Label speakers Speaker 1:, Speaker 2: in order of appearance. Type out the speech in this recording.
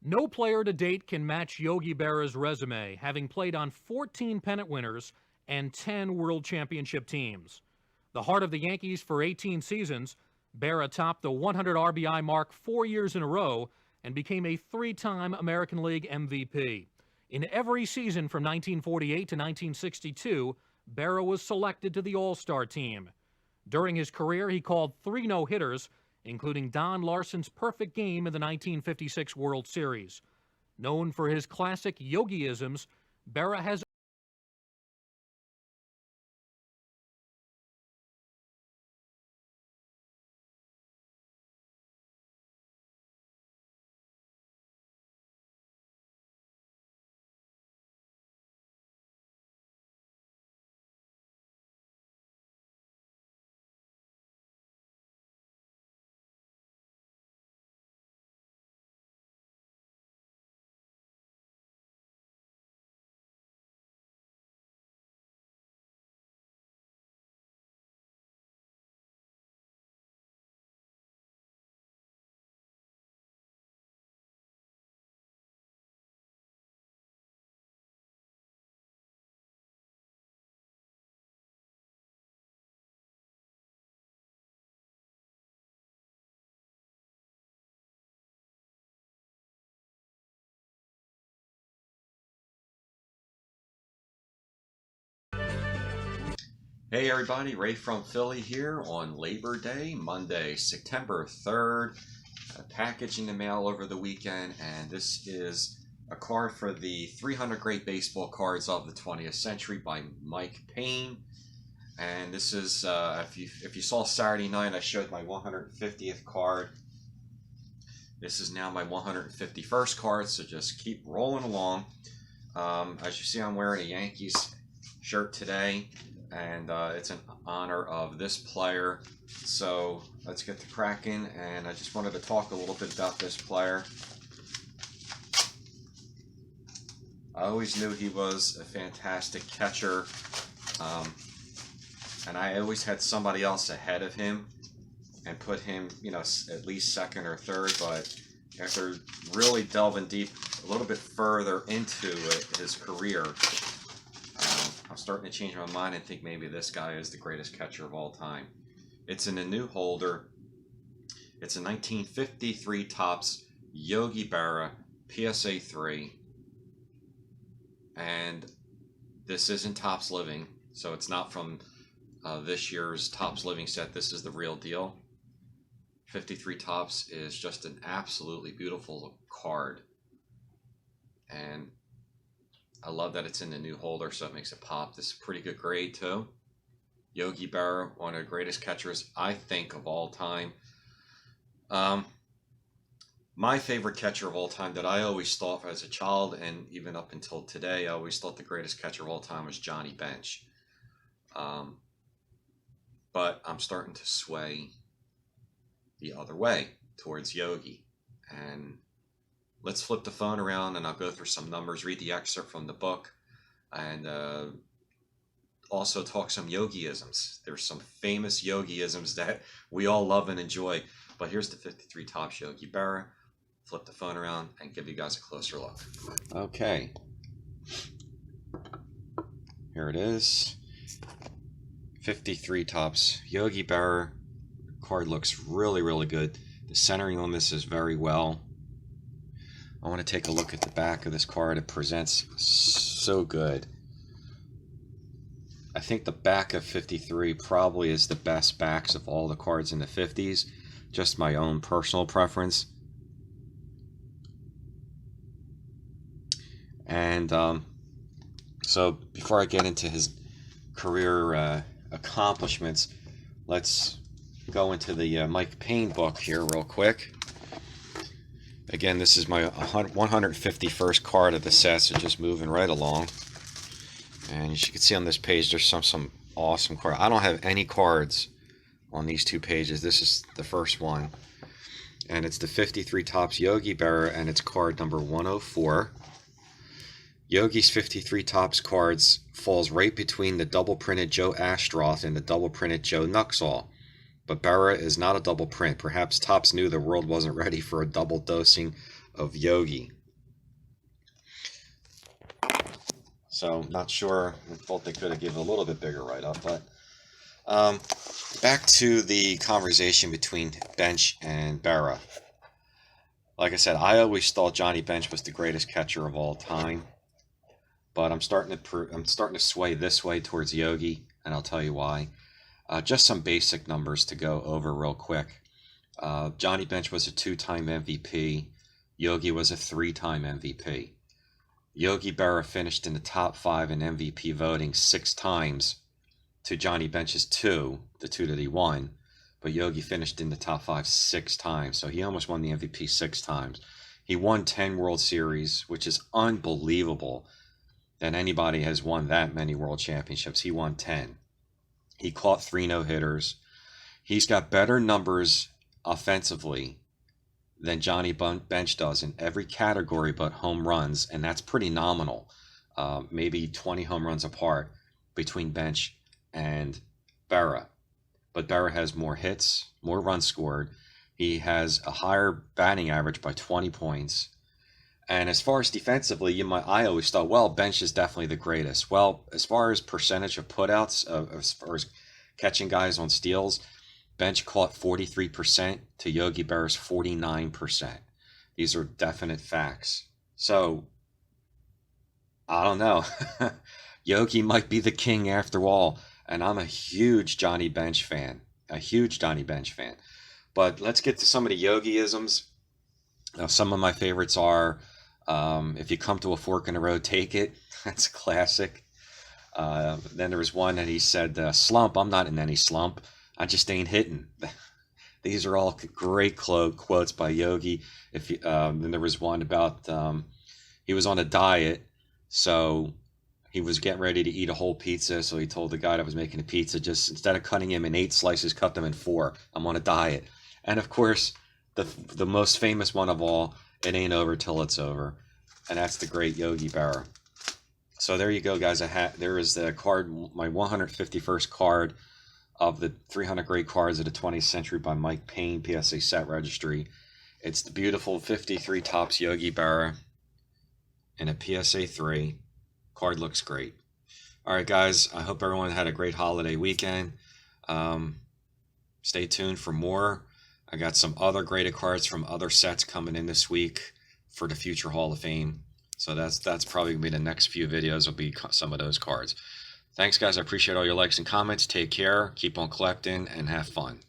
Speaker 1: No player to date can match Yogi Berra's resume, having played on 14 pennant winners and 10 World Championship teams. The heart of the Yankees for 18 seasons, Berra topped the 100 RBI mark 4 years in a row and became a 3-time American League MVP. In every season from 1948 to 1962, Berra was selected to the All-Star team. During his career, he called 3 no-hitters, including Don Larson's perfect game in the 1956 World Series. Known for his classic Yogi-isms, Berra has
Speaker 2: Hey everybody, Ray from Philly here on Labor Day, Monday, September 3rd. A package in the mail over the weekend, and this is a card for the 300 Great Baseball Cards of the 20th Century by Mike Payne. And this is, if you saw Saturday night, I showed my 150th card. This is now my 151st card, so just keep rolling along. As you see, I'm wearing a Yankees shirt today, and it's in honor of this player. So let's get to cracking, and I just wanted to talk a little bit about this player. I always knew he was a fantastic catcher, and I always had somebody else ahead of him and put him, you know, at least second or third. But after really delving deep a little bit further into his career, I'm starting to change my mind and think maybe this guy is the greatest catcher of all time. It's in a new holder. It's a 1953 Topps Yogi Berra PSA 3. And this isn't Topps Living, so it's not from this year's Topps Living set. This is the real deal. 53 Topps is just an absolutely beautiful card. And I love that it's in the new holder, so it makes it pop. This is a pretty good grade too. Yogi Berra, one of the greatest catchers, I think, of all time. My favorite catcher of all time that I always thought as a child, and even up until today, I always thought the greatest catcher of all time was Johnny Bench. But I'm starting to sway the other way towards Yogi. And let's flip the phone around and I'll go through some numbers, read the excerpt from the book, and also talk some Yogi-isms. There's some famous Yogi-isms that we all love and enjoy. But here's the 53 Topps Yogi Berra. Flip the phone around and give you guys a closer look. Okay. Here it is. 53 Topps Yogi Berra. Card looks really, really good. The centering on this is very well. I want to take a look at the back of this card. It presents so good. I think the back of 53 probably is the best backs of all the cards in the 50s. Just my own personal preference. And so before I get into his career accomplishments, let's go into the Mike Payne book here real quick. Again, this is my 151st card of the set, so just moving right along. And as you can see on this page, there's some awesome cards. I don't have any cards on these two pages. This is the first one. And it's the 53 Topps Yogi Berra, and it's card number 104. Yogi's 53 Topps cards falls right between the double printed Joe Ashtroth and the double printed Joe Nuxall. but Berra is not a double print. Perhaps Topps knew the world wasn't ready for a double dosing of Yogi. So, not sure. I thought they could have given a little bit bigger write-up, but back to the conversation between Bench and Berra. Like I said, I always thought Johnny Bench was the greatest catcher of all time, but I'm starting to sway this way towards Yogi, and I'll tell you why. Just some basic numbers to go over real quick. Johnny Bench was a 2-time MVP. Yogi was a 3-time MVP. Yogi Berra finished in the top 5 in MVP voting 6 times to Johnny Bench's 2, the 2 that he won. But Yogi finished in the top 5 6 times, so he almost won the MVP 6 times. He won 10 World Series, which is unbelievable that anybody has won that many World Championships. He won 10. He caught 3 no-hitters. He's got better numbers offensively than Johnny Bench does in every category but home runs, and that's pretty nominal. Maybe 20 home runs apart between Bench and Berra. But Berra has more hits, more runs scored. He has a higher batting average by 20 points. And as far as defensively, I always thought, well, Bench is definitely the greatest. Well, as far as percentage of putouts, as far as catching guys on steals, Bench caught 43% to Yogi Berra's 49%. These are definite facts. So, I don't know. Yogi might be the king after all. And I'm a huge Johnny Bench fan. But let's get to some of the Yogi-isms. Some of my favorites are, if you come to a fork in the road, take it. That's a classic. Then there was one that he said, slump, I'm not in any slump. I just ain't hitting. These are all great quotes by Yogi. Then there was one about he was on a diet, so he was getting ready to eat a whole pizza, so he told the guy that was making the pizza, just instead of cutting him in 8 slices, cut them in 4. I'm on a diet. And of course, the most famous one of all, it ain't over till it's over. And that's the great Yogi Berra. So there you go, guys. There is the card, my 151st card of the 300 Great Cards of the 20th Century by Mike Payne PSA set registry. It's the beautiful 53 Topps Yogi Berra in a PSA 3. Card looks great. All right, guys. I hope everyone had a great holiday weekend. Stay tuned for more. I got some other graded cards from other sets coming in this week for the future Hall of Fame. So that's probably going to be the next few videos will be some of those cards. Thanks, guys. I appreciate all your likes and comments. Take care. Keep on collecting and have fun.